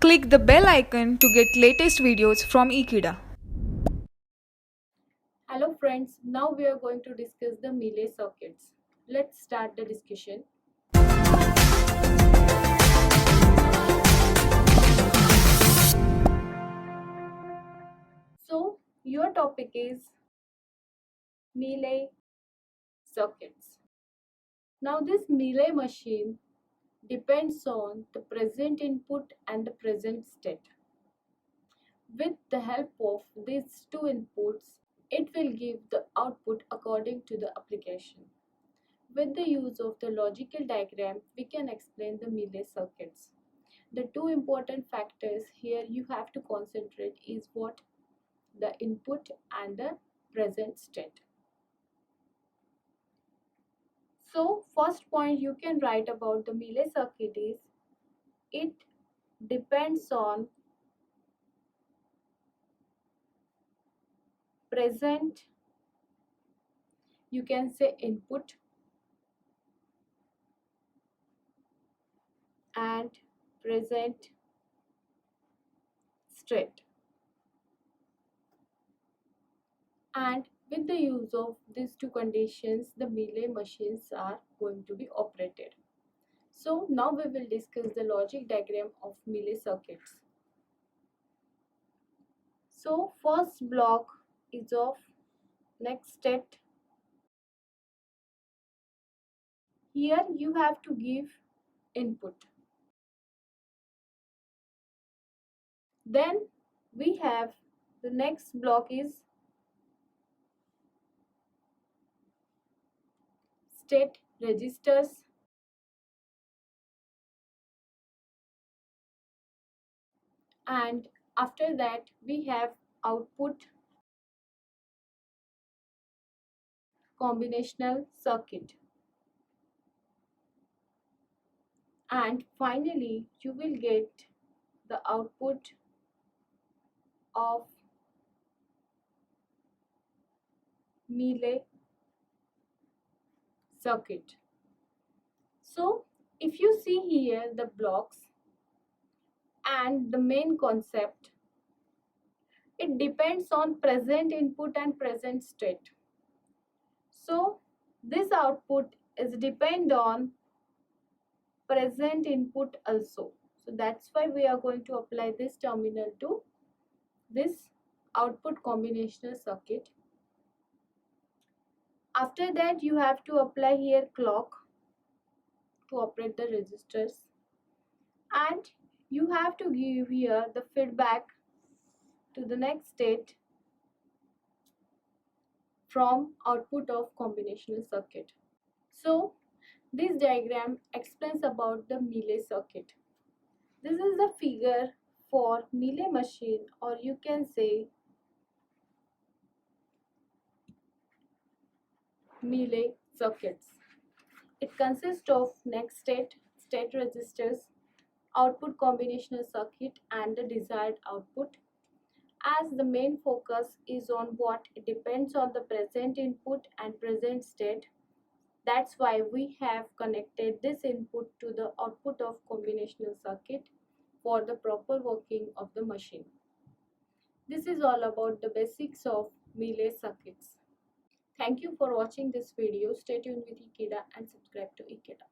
Click the bell icon to get latest videos from Ekeeda. Hello friends, now we are going to discuss the Mealy circuits. Let's start the discussion. So your topic is Mealy circuits. Now this Mealy machine depends on the present input and the present state. With the help of these two inputs, it will give the output according to the application. With the use of the logical diagram, we can explain the Mealy circuits. The two important factors here you have to concentrate is what? The input and the present state. So first point you can write about the Mealy circuit is it depends on present, you can say input, and present state. And with the use of these two conditions, the Mealy machines are going to be operated. So now we will discuss the logic diagram of Mealy circuits. So first block is of next state. Here you have to give input. Then we have the next block is state registers, and after that we have output combinational circuit, and finally you will get the output of Mealy circuit. So if you see here the blocks and the main concept, it depends on present input and present state. So this output is depend on present input also. So that's why we are going to apply this terminal to this output combinational circuit. After that you have to apply here clock to operate the registers, and you have to give here the feedback to the next state from output of combinational circuit. So this diagram explains about the Mealy circuit. This is the figure for Mealy machine, or you can say Mealy circuits. It consists of next state, state registers, output combinational circuit, and the desired output. As the main focus is on what? It depends on the present input and present state. That's why we have connected this input to the output of combinational circuit for the proper working of the machine. This is all about the basics of Mealy circuits. Thank you for watching this video. Stay tuned with Ekeeda and subscribe to Ekeeda.